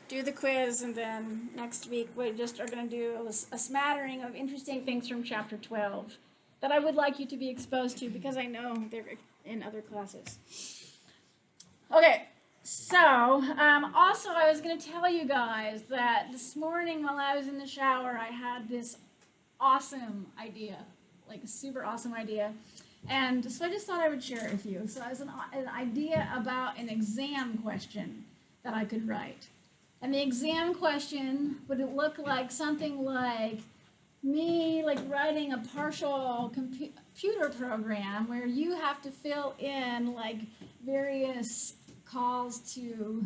do the quiz, and then next week we just are going to do a smattering of interesting things from Chapter 12 that I would like you to be exposed to because I know they're in other classes. Okay, so also I was going to tell you guys that this morning while I was in the shower, I had this awesome idea, like a super awesome idea. And so I just thought I would share it with you. So it was an idea about an exam question that I could write. And the exam question would look like something like me like writing a partial computer program where you have to fill in like various calls to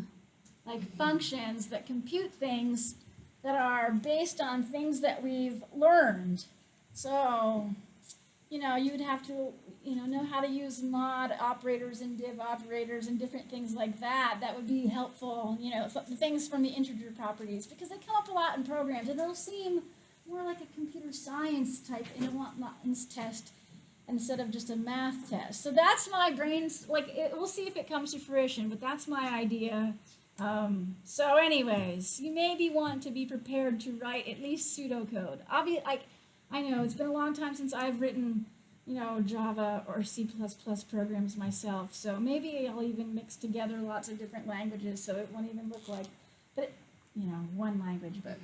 like functions that compute things that are based on things that we've learned. So, you would have to, know how to use mod operators and div operators and different things like that. That would be helpful, things from the integer properties, because they come up a lot in programs, and they'll seem more like a computer science type intelligence test instead of just a math test. So that's my brain's, we'll see if it comes to fruition, but that's my idea. So anyways, you maybe want to be prepared to write at least pseudocode. I know it's been a long time since I've written, Java or C++ programs myself. So maybe I'll even mix together lots of different languages so it won't even look like, one language. But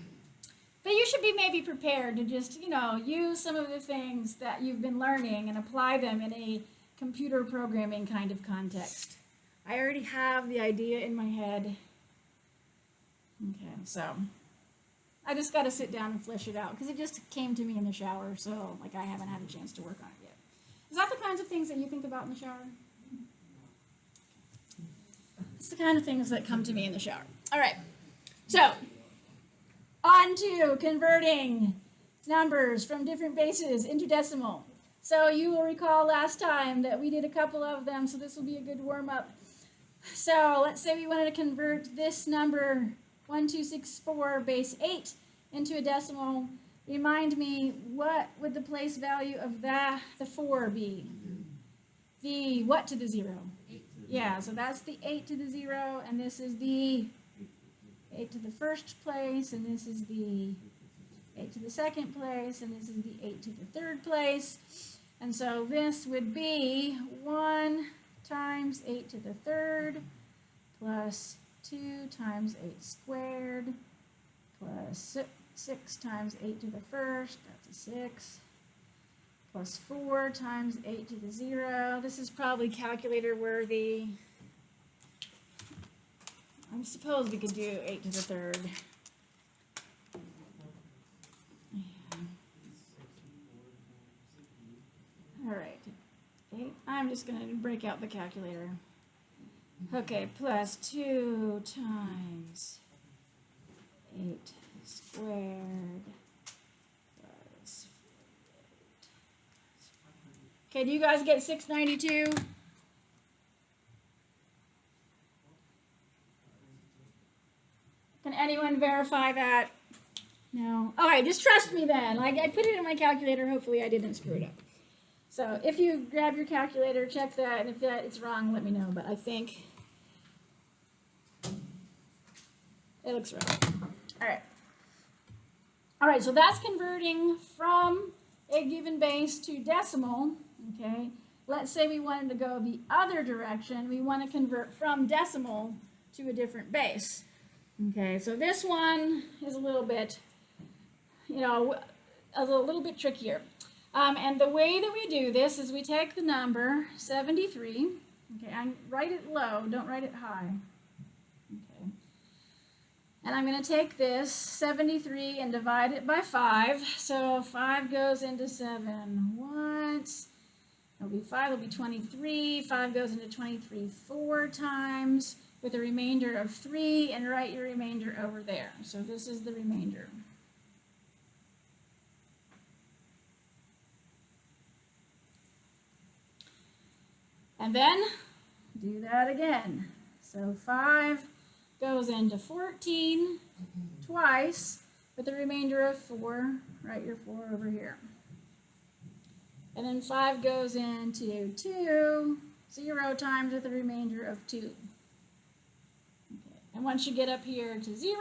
you should be maybe prepared to just, use some of the things that you've been learning and apply them in a computer programming kind of context. I already have the idea in my head. Okay, so I just got to sit down and flesh it out because it just came to me in the shower, so I haven't had a chance to work on it yet. Is that the kinds of things that you think about in the shower? It's the kind of things that come to me in the shower. All right, so on to converting numbers from different bases into decimal. So you will recall last time that we did a couple of them, so this will be a good warm-up. So let's say we wanted to convert this number 1264 base 8 into a decimal. Remind me, what would the place value of the 4 be? The what to the 0? 8 to the yeah, so that's the 8 to the 0, and this is the 8 to the first place, and this is the 8 to the second place, and this is the 8 to the third place. And so this would be 1 times 8 to the third plus 2 times 8 squared plus 6 times 8 to the first, that's a 6, plus 4 times 8 to the 0. This is probably calculator worthy. I suppose we could do 8 to the third. All right, 8. I'm just going to break out the calculator. Okay, plus 2 times 8 squared plus 8. Okay, do you guys get 692? Can anyone verify that? No? All right, just trust me then. I put it in my calculator. Hopefully I didn't screw it up. So if you grab your calculator, check that, and if it's wrong, let me know. But I think it looks right. All right. All right, so that's converting from a given base to decimal, okay? Let's say we wanted to go the other direction. We want to convert from decimal to a different base. Okay, so this one is a little bit, a little bit trickier. And the way that we do this is we take the number 73, okay, and write it low, don't write it high. Okay. And I'm going to take this 73 and divide it by 5. So 5 goes into 7 once. It'll be 5, it'll be 23. 5 goes into 23 4 times with a remainder of 3, and write your remainder over there. So this is the remainder. And then do that again. So 5 goes into 14 twice with a remainder of 4. Write your 4 over here. And then 5 goes into 2, 0 times with a remainder of 2. Okay. And once you get up here to 0,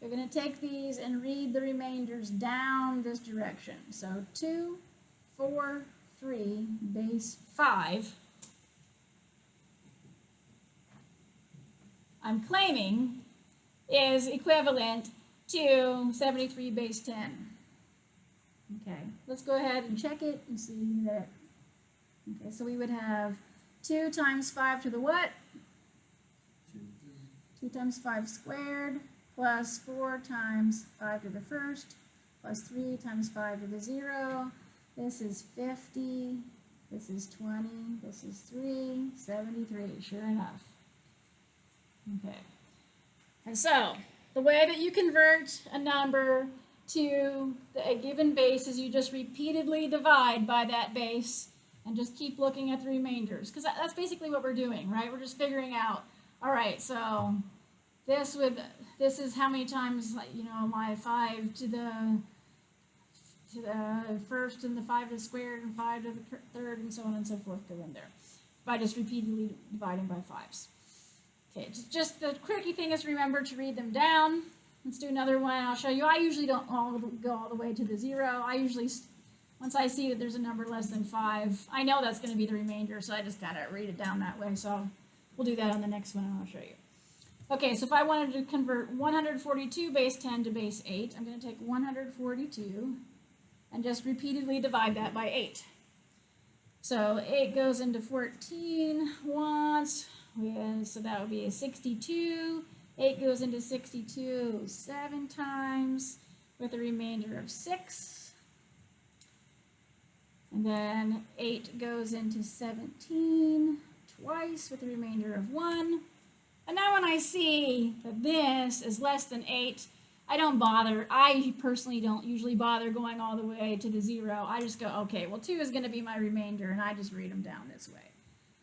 you're going to take these and read the remainders down this direction. So 2, 4, 3, base 5. I'm claiming is equivalent to 73 base 10. Okay, let's go ahead and check it and see that. Okay, so we would have 2 times 5 to the what? 2 times 5 squared plus 4 times 5 to the first plus 3 times 5 to the 0. This is 50. This is 20. This is 3. 73, sure enough. Okay. And so, the way that you convert a number to a given base is you just repeatedly divide by that base and just keep looking at the remainders. Because that's basically what we're doing, right? We're just figuring out, all right, so this is how many times, you know, my 5 to the first and the 5 to the squared and 5 to the third and so on and so forth go in there by just repeatedly dividing by 5s. Okay, just the quirky thing is remember to read them down. Let's do another one. I'll show you. I usually don't go all the way to the 0. I usually, once I see that there's a number less than 5, I know that's going to be the remainder, so I just kind of read it down that way. So we'll do that on the next one, and I'll show you. Okay, so if I wanted to convert 142 base 10 to base 8, I'm going to take 142 and just repeatedly divide that by 8. So 8 goes into 14 once. So that would be a 62. 8 goes into 62 7 times with a remainder of 6. And then 8 goes into 17 twice with a remainder of 1. And now when I see that this is less than 8, I don't bother. I personally don't usually bother going all the way to the 0. I just go, okay, well 2 is going to be my remainder, and I just read them down this way.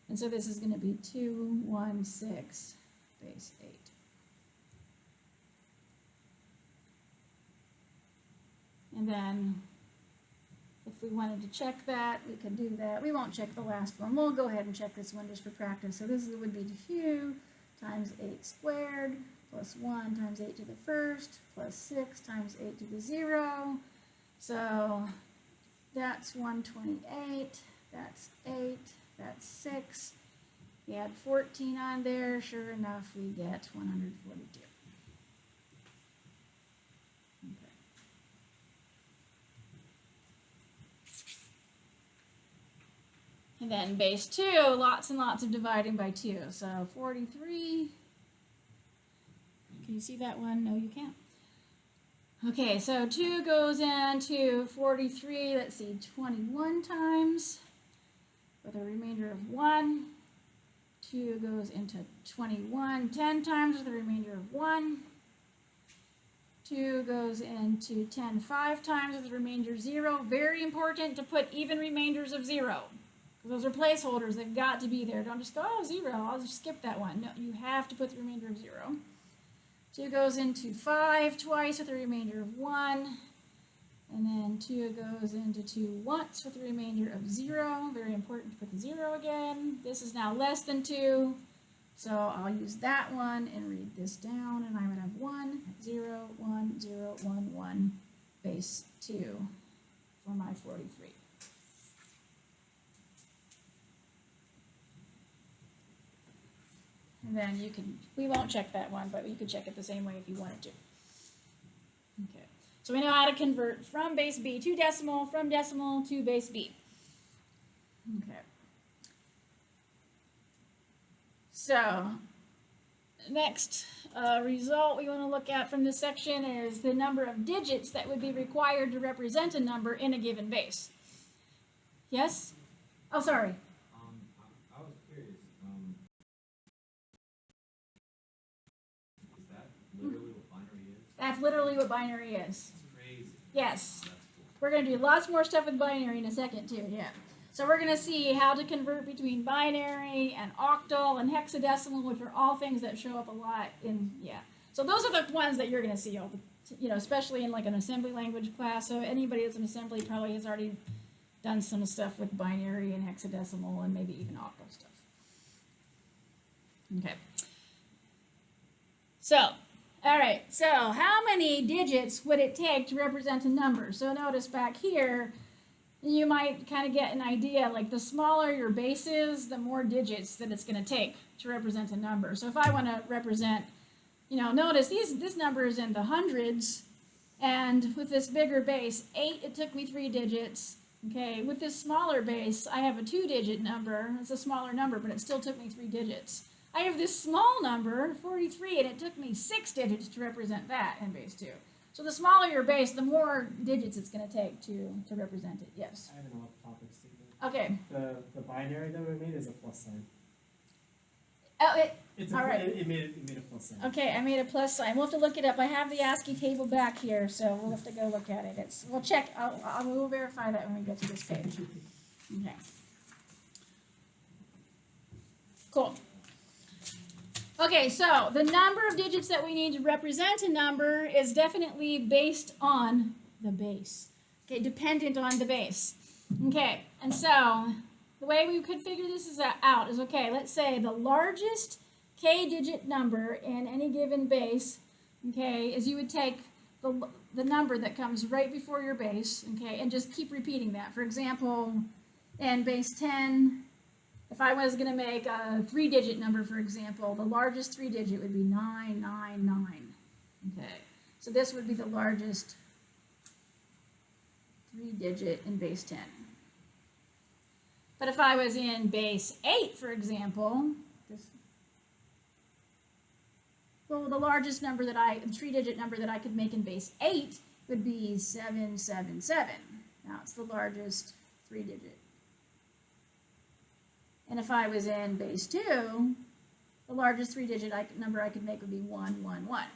And so this is going to be 216 base 8. And then if we wanted to check that, we could do that. We won't check the last one. We'll go ahead and check this one just for practice. So this would be 2 times 8 squared plus 1 times 8 to the first plus 6 times 8 to the 0. So that's 128. That's 8. That's 6. You add 14 on there. Sure enough, we get 142. Okay. And then base 2, lots and lots of dividing by 2. So 43. Can you see that one? No, you can't. Okay, so 2 goes into 43. Let's see, 21 times. With a remainder of 1. 2 goes into 21 10 times with a remainder of 1. 2 goes into 10 5 times with a remainder 0. Very important to put even remainders of 0. Those are placeholders. They've got to be there. Don't just go, oh, 0. I'll just skip that one. No, you have to put the remainder of 0. 2 goes into 5 twice with a remainder of 1. And then 2 goes into 2 once with a remainder of 0. Very important to put the 0 again. This is now less than 2. So I'll use that one and read this down. And I would have 1, 0, 1, 0, 1, 1, base 2 for my 43. And then you can, we won't check that one, but you could check it the same way if you wanted to. Okay. So we know how to convert from base B to decimal, from decimal to base B. Okay. So, next result we want to look at from this section is the number of digits that would be required to represent a number in a given base. Yes? Oh, sorry. I was curious. Is that literally what binary is? That's literally what binary is. Crazy. Yes. That's cool. We're going to do lots more stuff with binary in a second too, yeah. So we're going to see how to convert between binary and octal and hexadecimal, which are all things that show up a lot in, yeah. So those are the ones that you're going to see, all the, you know, especially in like an assembly language class. So anybody that's in assembly probably has already done some stuff with binary and hexadecimal and maybe even octal stuff. Okay. So, all right, so how many digits would it take to represent a number? So notice back here, you might kind of get an idea, like the smaller your base is, the more digits that it's going to take to represent a number. So if I want to represent, notice this number is in the hundreds, and with this bigger base, 8, it took me 3 digits. Okay, with this smaller base, I have a 2-digit number. It's a smaller number, but it still took me 3 digits. I have this small number, 43, and it took me 6 digits to represent that in base 2. So the smaller your base, the more digits it's going to take to represent it. Yes? I have an off-topic statement. Okay. The binary that we made is a plus sign. Oh, All right. It made a plus sign. Okay, I made a plus sign. We'll have to look it up. I have the ASCII table back here, so we'll have to go look at it. We'll check. We'll verify that when we get to this page. Okay. Cool. Okay, so the number of digits that we need to represent a number is definitely based on the base. Okay, dependent on the base. Okay, and so the way we could figure this out is, okay, let's say the largest k-digit number in any given base, okay, is you would take the number that comes right before your base, okay, and just keep repeating that. For example, in base 10, if I was going to make a 3-digit number, for example, the largest 3-digit would be 999. Okay, so this would be the largest 3-digit in base 10. But if I was in base 8, for example, the largest number 3-digit number that I could make in base 8 would be 777. Now it's the largest 3-digit. And if I was in base 2, the largest 3-digit number I could make would be 111.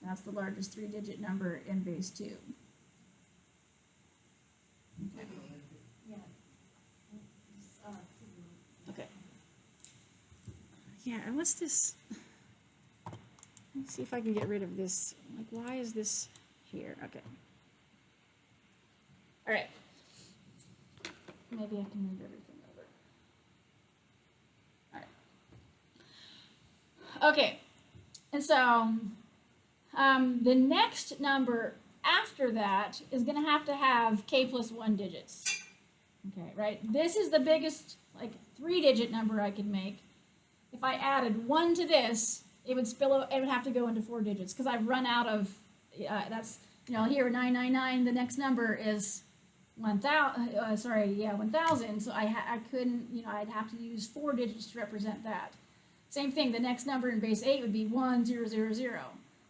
That's the largest 3-digit number in base 2. Okay. Okay. Yeah, and what's this? Let's see if I can get rid of this. Like, why is this here? Okay. All right. Maybe I can move everything over. All right. Okay. And so the next number after that is going to have k plus 1 digits. Okay, right? This is the biggest, 3-digit number I could make. If I added 1 to this, it would have to go into 4 digits because I've run out of, that's, here 999, the next number is 1,000, 1,000, so I couldn't, I'd have to use 4 digits to represent that. Same thing, the next number in base 8 would be 1000.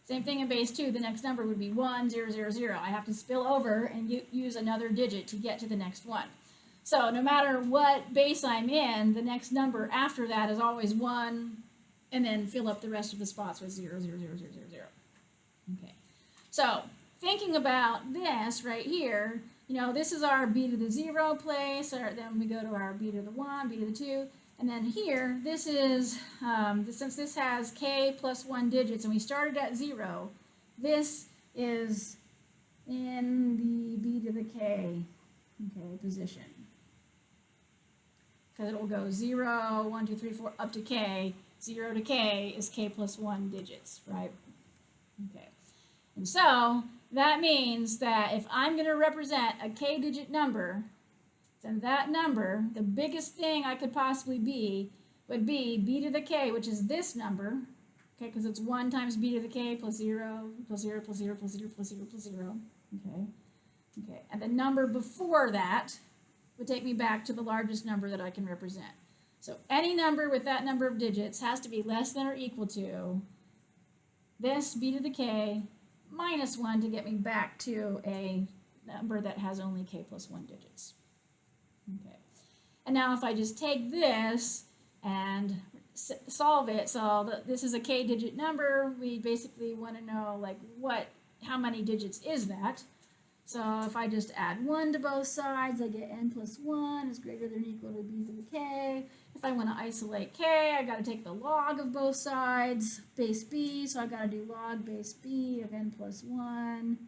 Same thing in base 2, the next number would be 1000. I have to spill over and use another digit to get to the next one. So no matter what base I'm in, the next number after that is always 1, and then fill up the rest of the spots with 0, 0, 0, 0, 0, 0. Okay. So thinking about this right here, this is our b to the 0 place, or then we go to our b to the 1, b to the 2, and then here, this is, since this has k plus 1 digits, and we started at 0, this is in the b to the k, okay, position. Because it will go 0, 1, 2, 3, 4, up to k. 0 to k is k plus 1 digits, right? Okay. And so that means that if I'm going to represent a k-digit number, then that number, the biggest thing I could possibly be, would be b to the k, which is this number, okay, because it's 1 times b to the k plus 0, plus 0, plus 0, plus 0, plus 0, plus 0, okay? Okay, and the number before that would take me back to the largest number that I can represent. So any number with that number of digits has to be less than or equal to this b to the k minus 1 to get me back to a number that has only k plus 1 digits. Okay. And now if I just take this and solve it, so this is a k-digit number, we basically want to know how many digits is that. So if I just add 1 to both sides, I get n plus 1 is greater than or equal to b to the k. If I want to isolate k, I got to take the log of both sides, base b, so I got to do log base b of n plus 1.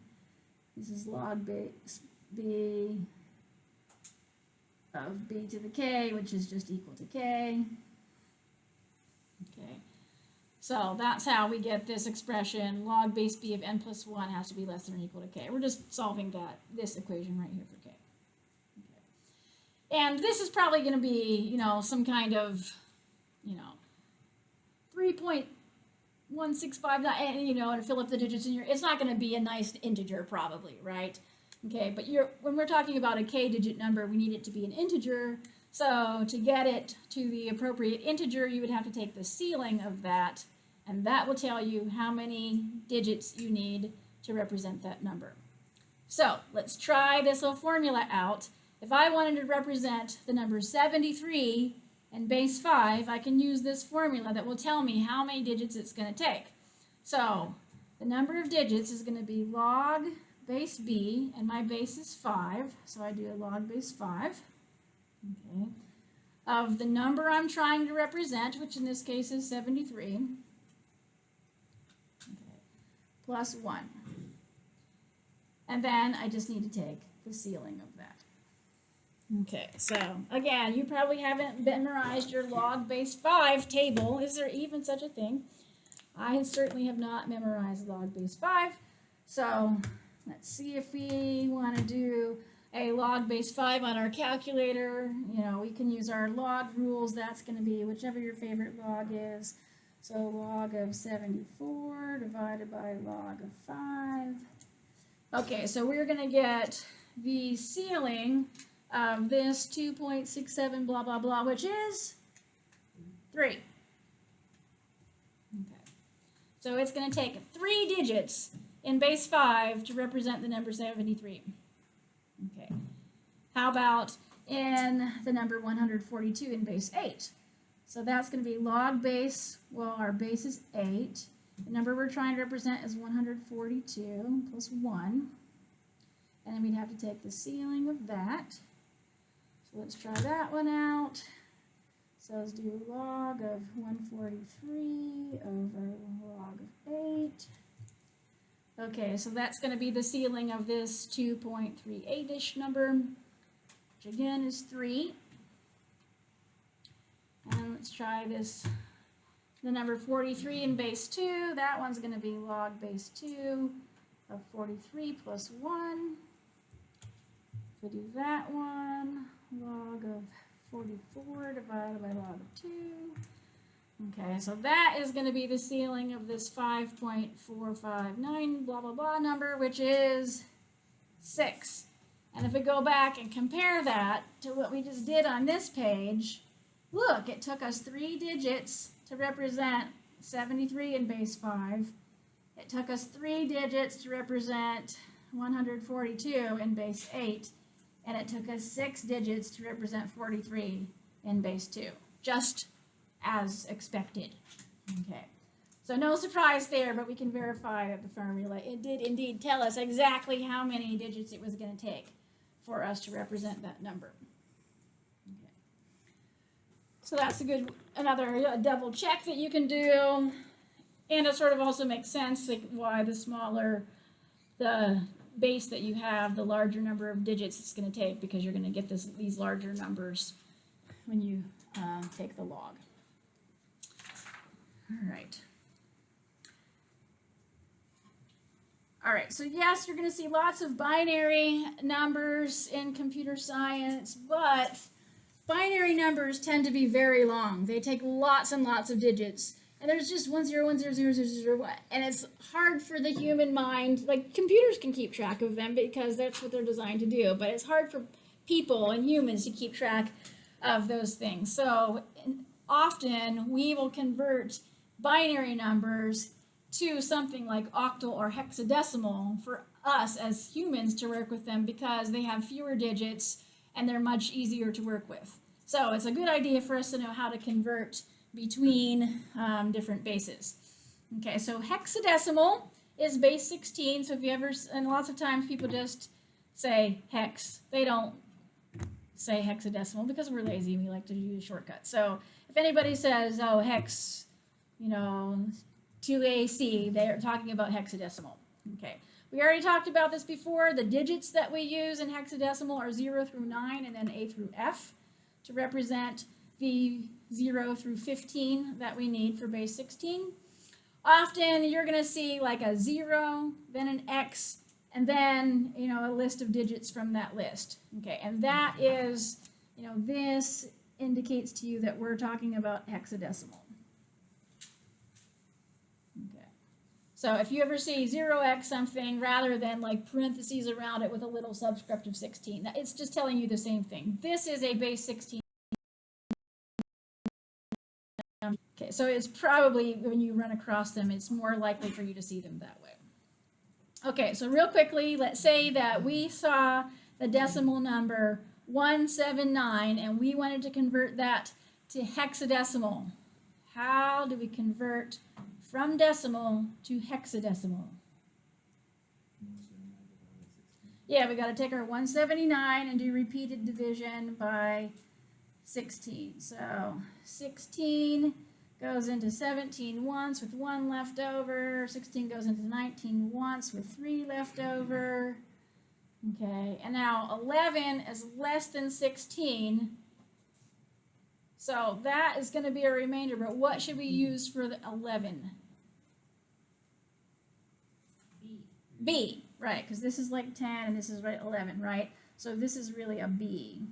This is log base b of b to the k, which is just equal to k. Okay. So that's how we get this expression, log base b of n plus 1 has to be less than or equal to k. We're just solving this equation right here for k. Okay. And this is probably going to be, some kind of, 3.1659, and fill up the digits in it's not going to be a nice integer probably, right? Okay, but when we're talking about a k-digit number, we need it to be an integer. So to get it to the appropriate integer, you would have to take the ceiling of that, and that will tell you how many digits you need to represent that number. So let's try this little formula out. If I wanted to represent the number 73 in base 5, I can use this formula that will tell me how many digits it's going to take. So the number of digits is going to be log base b, and my base is 5, so I do a log base 5. Okay, of the number I'm trying to represent, which in this case is 73, okay, plus 1. And then I just need to take the ceiling of that. Okay, so again, you probably haven't memorized your log base 5 table. Is there even such a thing? I certainly have not memorized log base 5. So let's see if we want to do a log base 5 on our calculator. We can use our log rules. That's going to be whichever your favorite log is. So log of 74 divided by log of 5. Okay, so we're going to get the ceiling of this 2.67 blah, blah, blah, which is 3. Okay. So it's going to take 3 digits in base 5 to represent the number 73. Okay. How about in the number 142 in base 8? So that's going to be log base, well, our base is 8. The number we're trying to represent is 142 plus 1. And then we'd have to take the ceiling of that. So let's try that one out. So let's do log of 143 over log of 8. Okay, so that's going to be the ceiling of this 2.38-ish number, which again is 3. And let's try this, the number 43 in base 2. That one's going to be log base 2 of 43 plus 1. If we do that one, log of 44 divided by log of 2. Okay, so that is going to be the ceiling of this 5.459 blah, blah, blah number, which is 6. And if we go back and compare that to what we just did on this page, look, it took us 3 digits to represent 73 in base 5. It took us 3 digits to represent 142 in base 8. And it took us 6 digits to represent 43 in base 2. Just as expected. Okay, so no surprise there, but we can verify that the formula, it did indeed tell us exactly how many digits it was going to take for us to represent that number. Okay. So that's another double check that you can do, and it sort of also makes sense like why the smaller the base that you have, the larger number of digits it's going to take, because you're going to get these larger numbers when you take the log. All right, so yes, you're going to see lots of binary numbers in computer science, but binary numbers tend to be very long. They take lots and lots of digits, and there's just 1 0 1 0 0 0 0 1, and it's hard for the human mind. Like, computers can keep track of them because that's what they're designed to do, but it's hard for people and humans to keep track of those things. So often we will convert binary numbers to something like octal or hexadecimal for us as humans to work with them, because they have fewer digits and they're much easier to work with. So it's a good idea for us to know how to convert between different bases. Okay, so hexadecimal is base 16. So if you ever, and lots of times people just say hex. They don't say hexadecimal because we're lazy and we like to use shortcuts. So if anybody says, oh, hex, 2AC, they're talking about hexadecimal. Okay, we already talked about this before. The digits that we use in hexadecimal are 0 through 9 and then A through F to represent the 0 through 15 that we need for base 16. often you're going to see like a 0, then an X, and then, a list of digits from that list. Okay, and that is, this indicates to you that we're talking about hexadecimal. Okay. So if you ever see 0x something rather than like parentheses around it with a little subscript of 16, it's just telling you the same thing. This is a base 16. Okay, so it's probably, when you run across them, it's more likely for you to see them that way. Okay, so real quickly, let's say that we saw the decimal number 179 and we wanted to convert that to hexadecimal. How do we convert from decimal to hexadecimal? Yeah, we got to take our 179 and do repeated division by 16. So 16 goes into 17 once with 1 left over. 16 goes into 19 once with 3 left over. Okay, and now 11 is less than 16. So that is going to be a remainder, but what should we use for the 11? B, right, because this is like 10 and this is right 11, right? So this is really a B.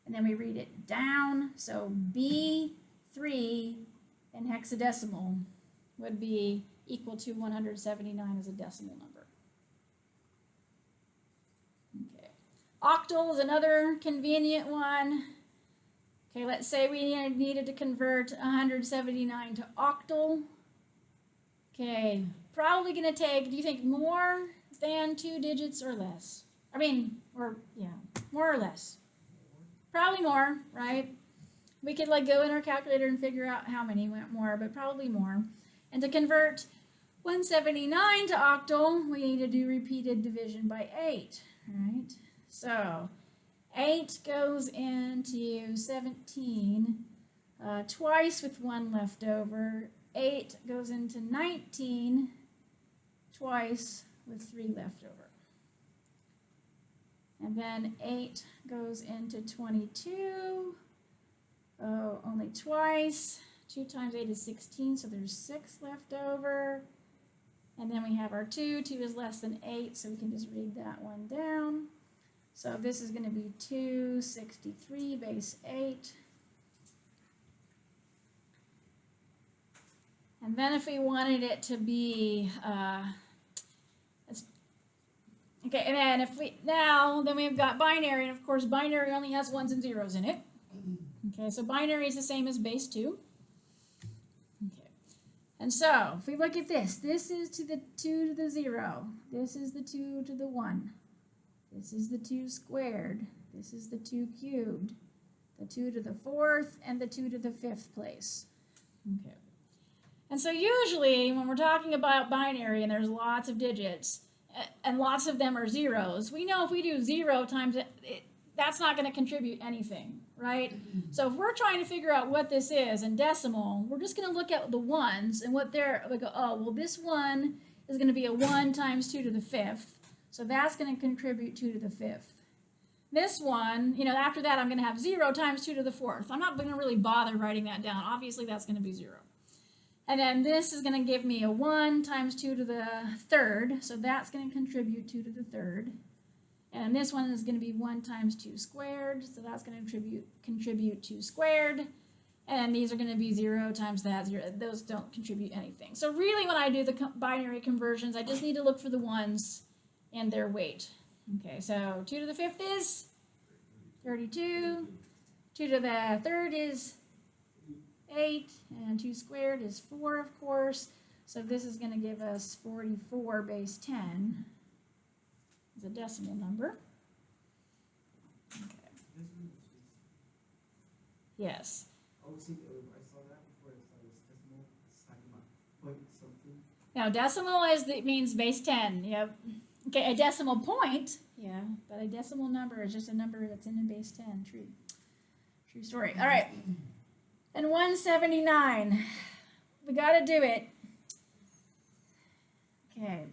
And then we read it down, so B3 in hexadecimal would be equal to 179 as a decimal number. Okay. Octal is another convenient one. Okay, let's say we needed to convert 179 to octal. Okay, probably going to take, do you think more than 2 digits or less? More or less. Probably more, right? We could like go in our calculator and figure out how many went more, but probably more. And to convert 179 to octal, we need to do repeated division by 8, right? So 8 goes into 17 twice with 1 left over. 8 goes into 19 twice with 3 left over. And then 8 goes into 22, only twice. 2 times 8 is 16, so there's 6 left over. And then we have our 2. 2 is less than 8, so we can just read that one down. So this is going to be 263 base 8. And then if we wanted it to be, okay, and then then we've got binary, and of course binary only has 1s and 0s in it. Okay, so binary is the same as base 2. Okay, and so if we look at this, this is to the 2 to the 0. This is the 2 to the 1. This is the 2 squared. This is the 2 cubed. The 2 to the 4th and the 2 to the 5th place. Okay. And so usually when we're talking about binary and there's lots of digits and lots of them are zeros, we know if we do 0 times it, that's not going to contribute anything, right? So if we're trying to figure out what this is in decimal, we're just going to look at the ones and what they're, we go, oh, well, this one is going to be a 1 times 2 to the 5th. So that's going to contribute 2 to the 5th. This one, after that I'm going to have 0 times 2 to the 4th. I'm not going to really bother writing that down. Obviously that's going to be 0. And then this is going to give me a 1 times 2 to the 3rd. So that's going to contribute 2 to the 3rd. And this one is going to be 1 times 2 squared. So that's going to contribute 2 squared. And these are going to be 0 times that 0. Those don't contribute anything. So really when I do the binary conversions, I just need to look for the ones and their weight. Okay, so 2 to the 5th is 32. 2 to the 3rd is 8. And 2 squared is 4, of course. So this is going to give us 44 base 10 as a decimal number. Okay. Yes. I saw that before it was decimal. It's talking about point something. Now decimal means base 10. Yep. Okay, a decimal point. Yeah, but a decimal number is just a number that's in a base 10. True story. All right. And 179. We got to do it. Okay.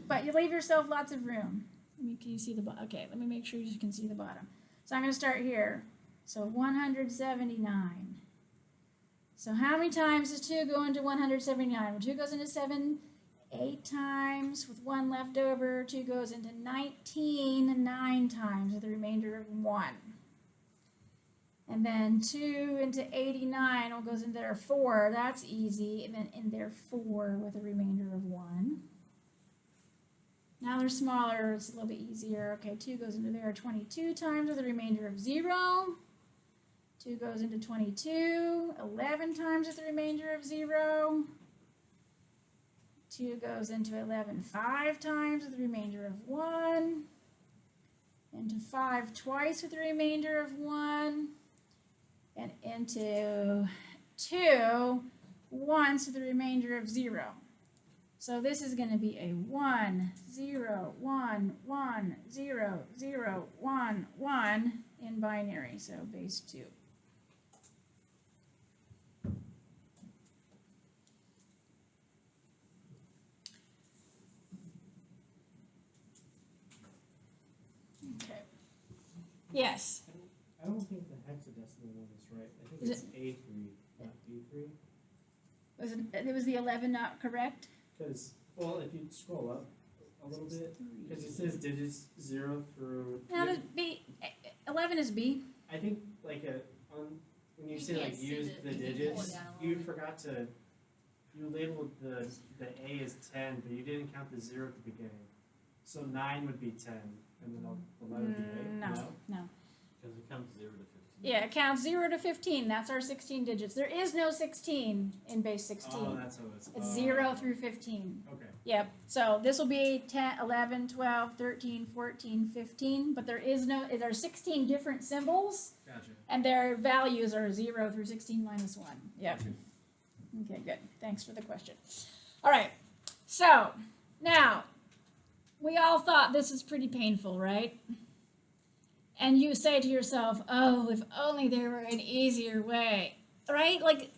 But you leave yourself lots of room. Can you see the bottom? Okay, let me make sure you can see the bottom. So I'm going to start here. So 179. So how many times does 2 go into 179? Well, 2 goes into 7 8 times with 1 left over. 2 goes into 19 9 times with a remainder of 1. And then 2 into 89 will goes in there 4. That's easy. And then in there 4 with a remainder of 1. Now they're smaller. It's a little bit easier. Okay, 2 goes into there 22 times with a remainder of 0. 2 goes into 22, 11 times with a remainder of 0. 2 goes into 11 5 times with a remainder of 1. Into 5 twice with a remainder of 1. And into 2 once with a remainder of 0. So this is going to be a 1 0 1 1 0 0 1 1 in binary, so base 2. Okay. Yes. I don't think the hexadecimal one is right. I think Is it's A3, not B3. It was the 11 not correct? Because, well, if you scroll up a little bit, because it says digits 0 through. No, the B. 11 is B. I think like when you say can't like see use the- the you can pull it digits, down a you little bit. forgot to. You labeled the A as 10, but you didn't count the 0 at the beginning. So 9 would be 10, and then 11 would be 8. No. Because it counts 0 to 15. Yeah, it counts 0 to 15. That's our 16 digits. There is no 16 in base 16. Oh, that's how it's. It's 0 through 15. Okay. Yep. So this will be 10, 11, 12, 13, 14, 15. But there are 16 different symbols, Gotcha. and their values are 0 through 16 minus 1. Yep. Okay, good. Thanks for the question. All right. So now, we all thought this is pretty painful, right? And you say to yourself, oh, if only there were an easier way, right? Like,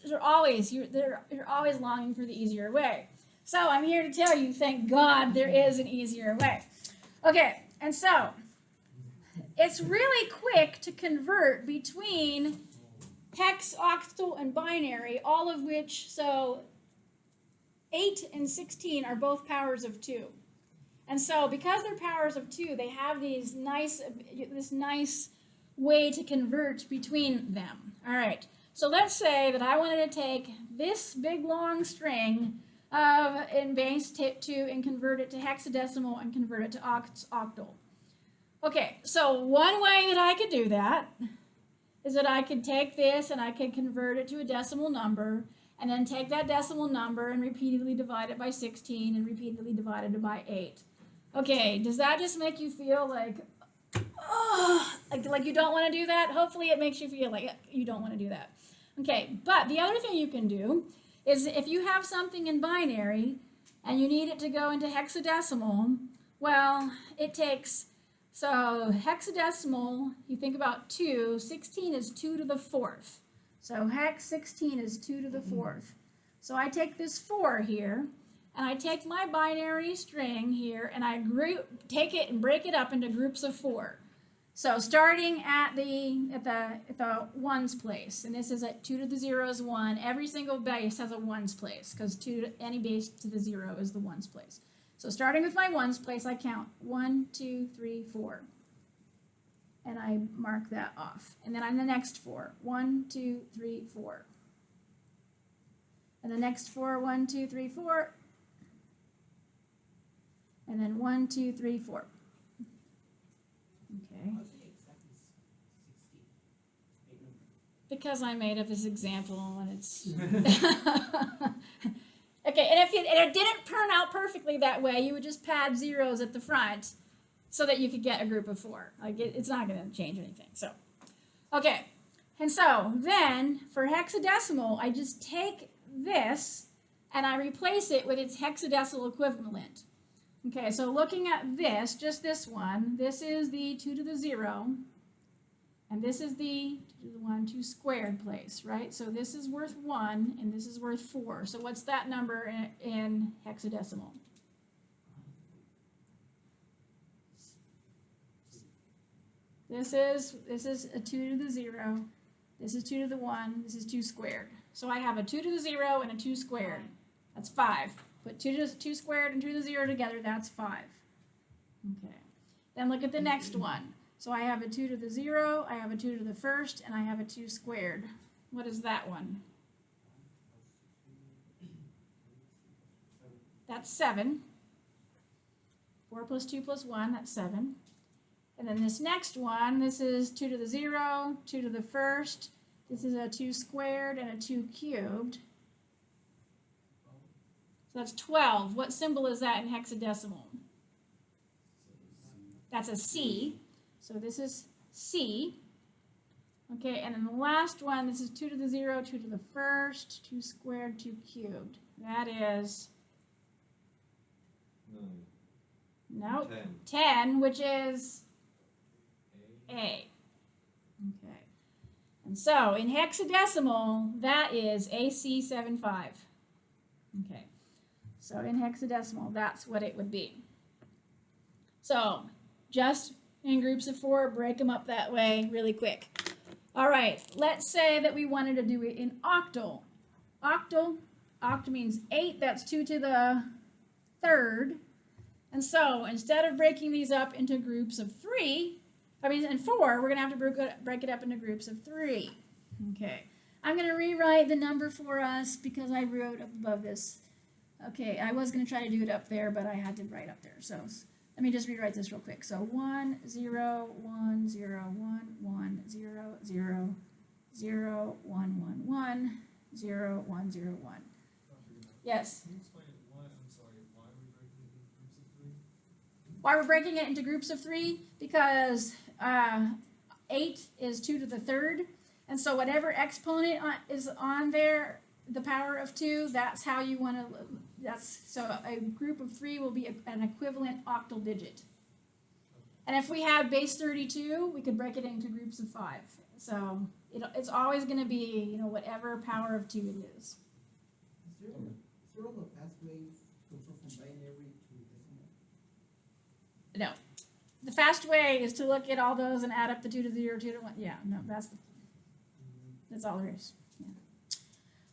you're always longing for the easier way. So I'm here to tell you, thank God there is an easier way. Okay, and so it's really quick to convert between hex, octal, and binary, all of which, so 8 and 16 are both powers of 2. And so because they're powers of 2, they have this nice way to convert between them. All right, so let's say that I wanted to take this big long string in base 2 and convert it to hexadecimal and convert it to octal. Okay, so one way that I could do that is that I could take this and I could convert it to a decimal number, and then take that decimal number and repeatedly divide it by 16 and repeatedly divide it by 8. Okay, does that just make you feel like you don't want to do that? Hopefully it makes you feel like you don't want to do that. Okay, but the other thing you can do is if you have something in binary and you need it to go into hexadecimal, well, it takes, so hexadecimal, you think about 2, 16 is 2 to the 4th. So hex 16 is 2 to the 4th. So I take this 4 here, and I take my binary string here, and I take it and break it up into groups of 4. So starting at the ones place, and this is at 2 to the 0 is 1. Every single base has a ones place, because any base to the 0 is the ones place. So starting with my ones place, I count 1, 2, 3, 4. And I mark that off. And then on the next 4, 1, 2, 3, 4. And the next 4, 1, 2, 3, 4. And then 1, 2, 3, 4. Okay. How is it exactly 16? Because I made up this example and it's okay, and if it didn't turn out perfectly that way, you would just pad zeros at the front so that you could get a group of 4. Like it's not going to change anything. So, okay, and so then for hexadecimal, I just take this and I replace it with its hexadecimal equivalent. Okay, so looking at this, just this one, this is the 2 to the 0, and this is the 2 to the 1, 2 squared place, right? So this is worth 1, and this is worth 4. So what's that number in hexadecimal? This is a 2 to the 0. This is 2 to the 1. This is 2 squared. So I have a 2 to the 0 and a 2 squared. That's 5. Put 2 squared and 2 to the 0 together. That's 5. Okay. Then look at the next one. So I have a 2 to the 0, I have a 2 to the first, and I have a 2 squared. What is that one? That's 7. 4 plus 2 plus 1, that's 7. And then this next one, this is 2 to the 0, 2 to the first. This is a 2 squared and a 2 cubed. So that's 12. What symbol is that in hexadecimal? That's a C. So this is C. Okay, and then the last one, this is 2 to the 0, 2 to the first, 2 squared, 2 cubed. That is, no, 10, which is A. Okay. And so in hexadecimal, that is AC75. Okay. So in hexadecimal, that's what it would be. So just in groups of 4, break them up that way really quick. All right, let's say that we wanted to do it in octal. Octal means 8, that's 2 to the 3rd. And so instead of breaking these up into groups of 4, we're going to have to break it up into groups of 3. Okay, I'm going to rewrite the number for us because I wrote up above this. Okay, I was going to try to do it up there, but I had to write up there. So let me just rewrite this real quick. So 1, 0, 1, 0, 1, 1, 0, 0, 0, 1, 1, 1, 0, 1, 0, 1. Yes? Can you explain why, I'm sorry, why are we breaking it into groups of 3? Why we're breaking it into groups of 3? Because 8 is 2 to the 3rd. And so whatever exponent is on there, the power of 2, that's how you want to, so a group of 3 will be an equivalent octal digit. And if we have base 32, we could break it into groups of 5. So it's always going to be, whatever power of 2 it is. Is there all the fast ways to go from binary to decimal? No. The fast way is to look at all those and add up the 2 to the 0, 2 to 1. Yeah, no, that's all there is. Yeah.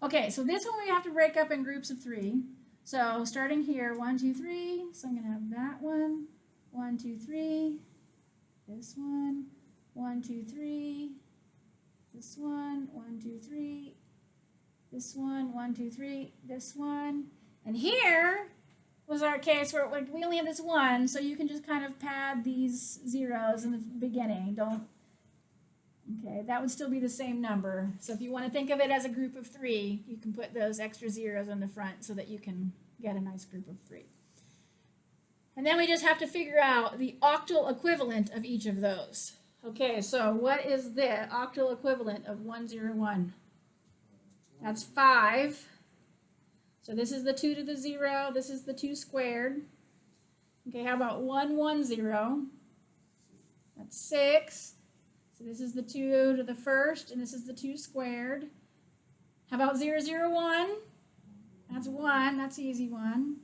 Okay, so this one we have to break up in groups of 3. So starting here, 1, 2, 3. So I'm going to have that one, 1, 2, 3. This one, 1, 2, 3. This one, 1, 2, 3. This one, 1, 2, 3. This one. And here was our case where we only have this one, so you can just kind of pad these zeros in the beginning. Okay, that would still be the same number. So if you want to think of it as a group of 3, you can put those extra zeros on the front so that you can get a nice group of 3. And then we just have to figure out the octal equivalent of each of those. Okay, so what is the octal equivalent of 101? That's 5. So this is the 2 to the 0, this is the 2 squared. Okay, how about 110? That's 6. So this is the 2 to the first, and this is the 2 squared. How about 001? That's 1, that's an easy one.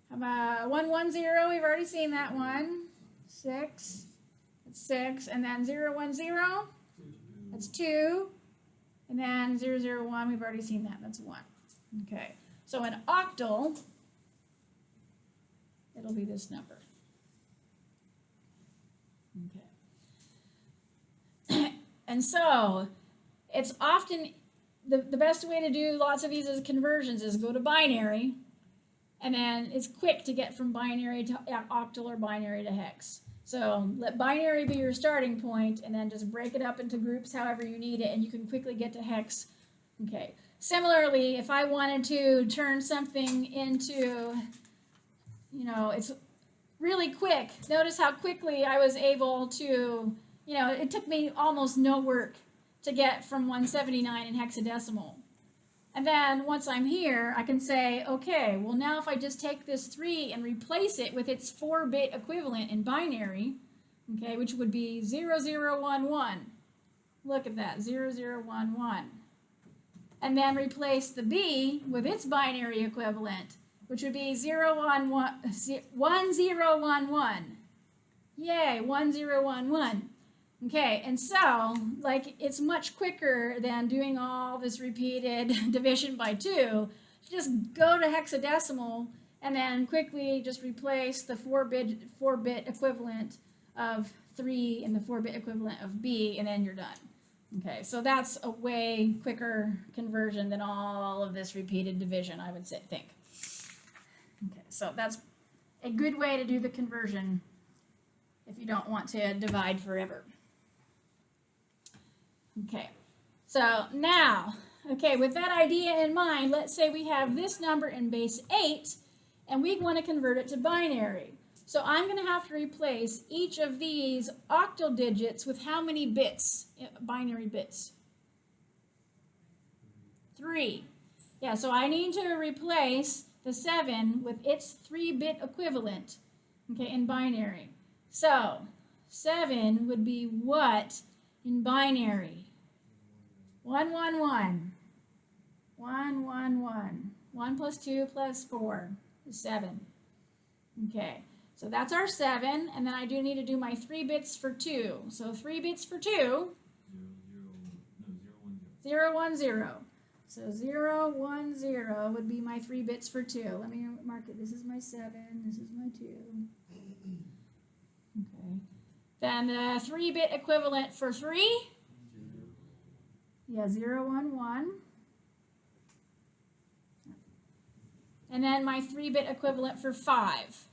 How about 110? We've already seen that one. 6, that's 6. And then 010, that's 2. And then 001, we've already seen that, that's 1. Okay, so in octal, it'll be this number. Okay. And so it's often the best way to do lots of these as conversions is go to binary, and then it's quick to get from binary to octal or binary to hex. So let binary be your starting point, and then just break it up into groups however you need it, and you can quickly get to hex. Okay. Similarly, if I wanted to turn something into, it's really quick. Notice how quickly I was able to, it took me almost no work to get from 179 in hexadecimal. And then once I'm here, I can say, okay, well now if I just take this 3 and replace it with its 4-bit equivalent in binary, okay, which would be 0011. Look at that, 0011. And then replace the B with its binary equivalent, which would be 1011. Yay, 1011. Okay, and so, like, it's much quicker than doing all this repeated division by 2. Just go to hexadecimal and then quickly just replace the 4-bit equivalent of 3 and the 4-bit equivalent of B, and then you're done. Okay, so that's a way quicker conversion than all of this repeated division, I would think. Okay, so that's a good way to do the conversion if you don't want to divide forever. Okay, so now, okay, with that idea in mind, let's say we have this number in base 8, and we want to convert it to binary. So I'm going to have to replace each of these octal digits with how many bits, binary bits? 3. Yeah, so I need to replace the 7 with its 3-bit equivalent, okay, in binary. So 7 would be what in binary? 1, 1, 1. 1, 1, 1. 1 plus 2 plus 4 is 7. Okay, so that's our 7, and then I do need to do my 3 bits for 2. So 3 bits for 2, 0, 1, 0. So 0, 1, 0 would be my 3 bits for 2. Let me mark it. This is my 7, this is my 2. Okay. Then the 3-bit equivalent for 3, yeah, 0, 1, 1. And then my 3-bit equivalent for 5,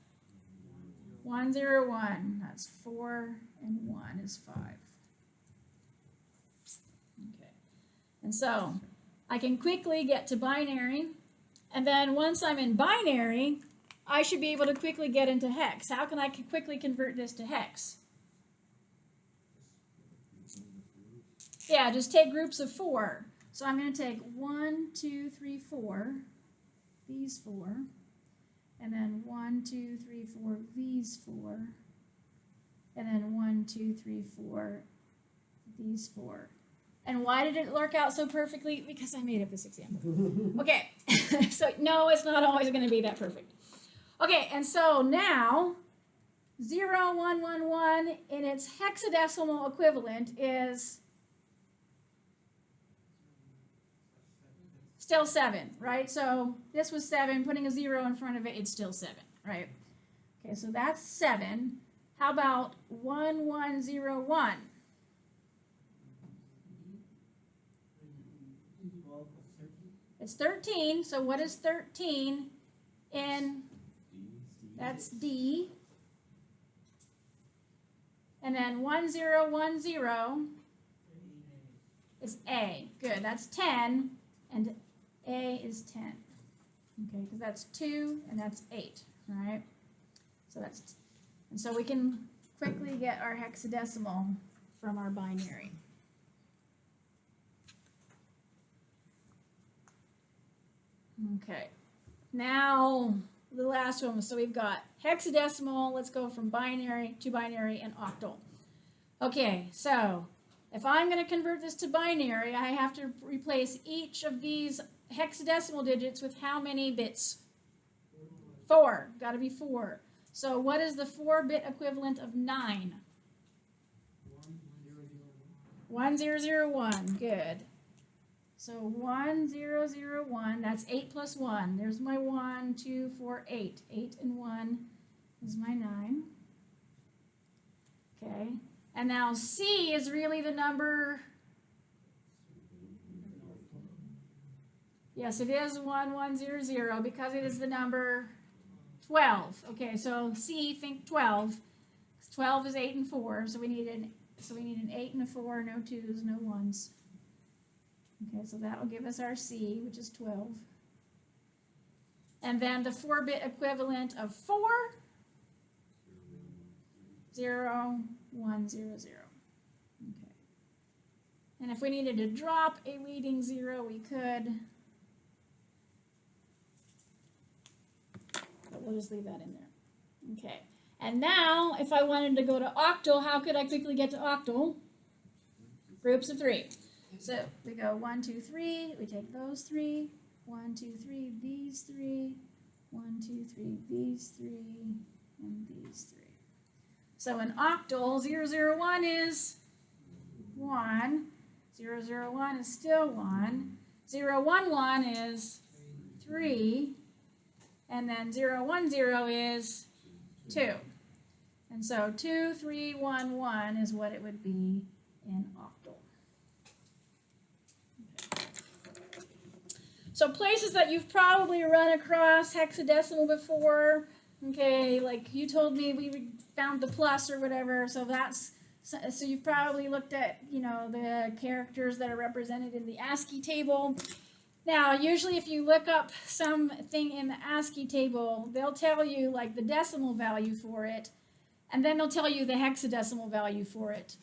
1, 0, 1. That's 4 and 1 is 5. Okay. And so I can quickly get to binary, and then once I'm in binary, I should be able to quickly get into hex. How can I quickly convert this to hex? Yeah, just take groups of 4. So I'm going to take 1, 2, 3, 4, these 4, and then 1, 2, 3, 4, these 4, and then 1, 2, 3, 4, these 4. And why did it work out so perfectly? Because I made up this example. Okay, so no, it's not always going to be that perfect. Okay, and so now 0, 1, 1, 1 in its hexadecimal equivalent is still 7, right? So this was 7, putting a 0 in front of it, it's still 7, right? Okay, so that's 7. How about 1, 1, 0, 1? It's 13, so what is 13 in, that's D. And then 1, 0, 1, 0 is A. Good, that's 10, and A is 10. Okay, because that's 2 and that's 8, right? So that's, and so we can quickly get our hexadecimal from our binary. Okay, now the last one. So we've got hexadecimal. Let's go from binary to binary and octal. Okay, so if I'm going to convert this to binary, I have to replace each of these hexadecimal digits with how many bits? 4. Got to be 4. So what is the 4-bit equivalent of 9? 1001. Good. So 1001, that's 8 plus 1. There's my 1, 2, 4, 8. 8 and 1 is my 9. Okay. And now C is really the number. Yes, it is 1100 because it is the number 12. Okay, so C, think 12. 12 is 8 and 4, so we need an 8 and a 4, no 2s, no 1s. Okay, so that will give us our C, which is 12. And then the 4-bit equivalent of 4, 0, 1, 0, 0. Okay. And if we needed to drop a leading 0, we could. But we'll just leave that in there. Okay. And now, if I wanted to go to octal, how could I quickly get to octal? Groups of 3. So we go 1, 2, 3. We take those 3. 1, 2, 3. These 3. 1, 2, 3. These 3. And these 3. So in octal, 001 is 1. 0, 0, 1 is still 1. 0, 1, 1 is 3. And then 0, 1, 0 is 2. And so 2, 3, 1, 1 is what it would be in octal. Okay. So places that you've probably run across hexadecimal before, okay, like you told me we found the plus or whatever, so you've probably looked at, you know, the characters that are represented in the ASCII table. Now, usually if you look up something in the ASCII table, they'll tell you like the decimal value for it, and then they'll tell you the hexadecimal value for it.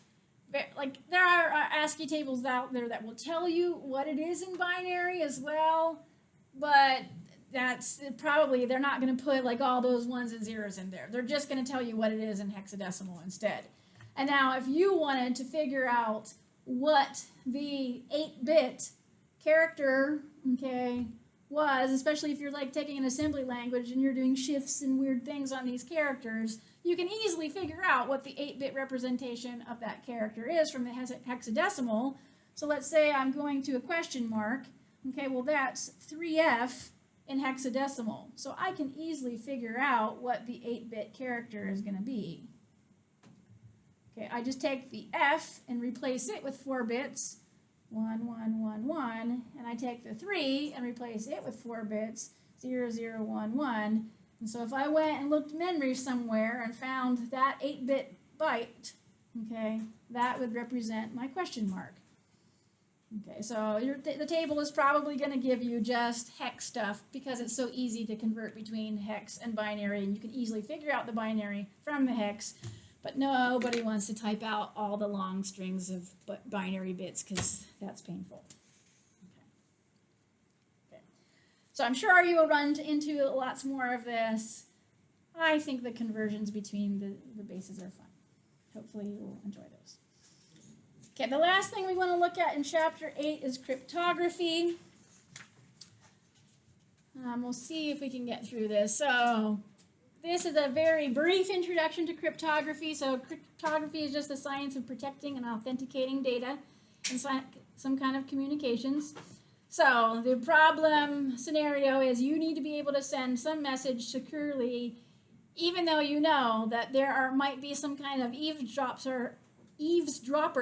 Like there are ASCII tables out there that will tell you what it is in binary as well, but that's probably, they're not going to put like all those ones and zeros in there. They're just going to tell you what it is in hexadecimal instead. And now if you wanted to figure out what the 8-bit character, okay, was, especially if you're like taking an assembly language and you're doing shifts and weird things on these characters, you can easily figure out what the 8-bit representation of that character is from the hexadecimal. So let's say I'm going to a question mark. Okay, well that's 3F in hexadecimal. So I can easily figure out what the 8-bit character is going to be. Okay, I just take the F and replace it with 4 bits. 1, 1, 1, 1, and I take the 3 and replace it with 4 bits, 0, 0, 1, 1. And so if I went and looked memory somewhere and found that 8-bit byte, okay, that would represent my question mark. Okay, so the table is probably going to give you just hex stuff because it's so easy to convert between hex and binary, and you can easily figure out the binary from the hex. But nobody wants to type out all the long strings of binary bits because that's painful. Okay. So I'm sure you will run into lots more of this. I think the conversions between the bases are fun. Hopefully you will enjoy those. Okay, the last thing we want to look at in Chapter 8 is cryptography. We'll see if we can get through this. So this is a very brief introduction to cryptography. So cryptography is just the science of protecting and authenticating data in some kind of communications. So the problem scenario is you need to be able to send some message securely, even though you know that there might be some kind of eavesdropper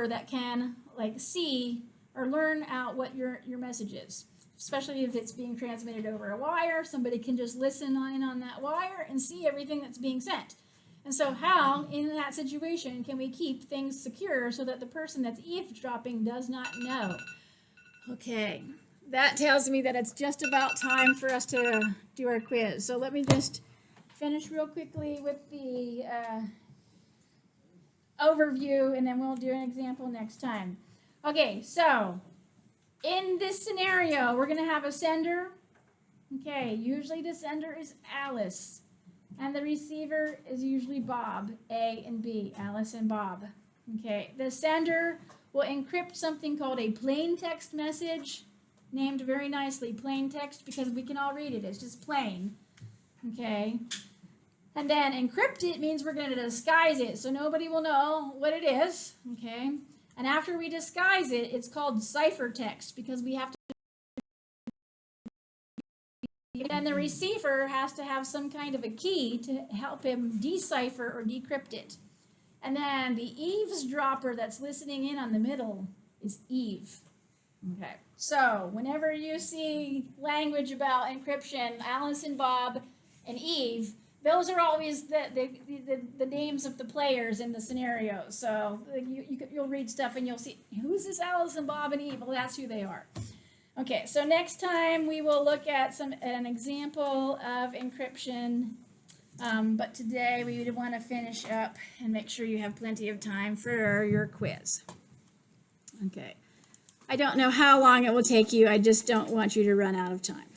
that can like see or learn out what your message is. Especially if it's being transmitted over a wire, somebody can just listen in on that wire and see everything that's being sent. And so how, in that situation, can we keep things secure so that the person that's eavesdropping does not know? Okay, that tells me that it's just about time for us to do our quiz. So let me just finish real quickly with the overview, and then we'll do an example next time. Okay, so in this scenario, we're going to have a sender. Okay, usually the sender is Alice, and the receiver is usually Bob, A and B, Alice and Bob. Okay, the sender will encrypt something called a plain text message, named very nicely plain text because we can all read it. It's just plain. Okay, and then encrypt it means we're going to disguise it so nobody will know what it is. Okay. And after we disguise it, it's called ciphertext because we have to. And the receiver has to have some kind of a key to help him decipher or decrypt it. And then the eavesdropper that's listening in on the middle is Eve. Okay. So whenever you see language about encryption, Alice and Bob and Eve, those are always the names of the players in the scenario. So you'll read stuff and you'll see, who's this Alice and Bob and Eve? Well, that's who they are. Okay, so next time we will look at an example of encryption. But today we would want to finish up and make sure you have plenty of time for your quiz. Okay. I don't know how long it will take you. I just don't want you to run out of time.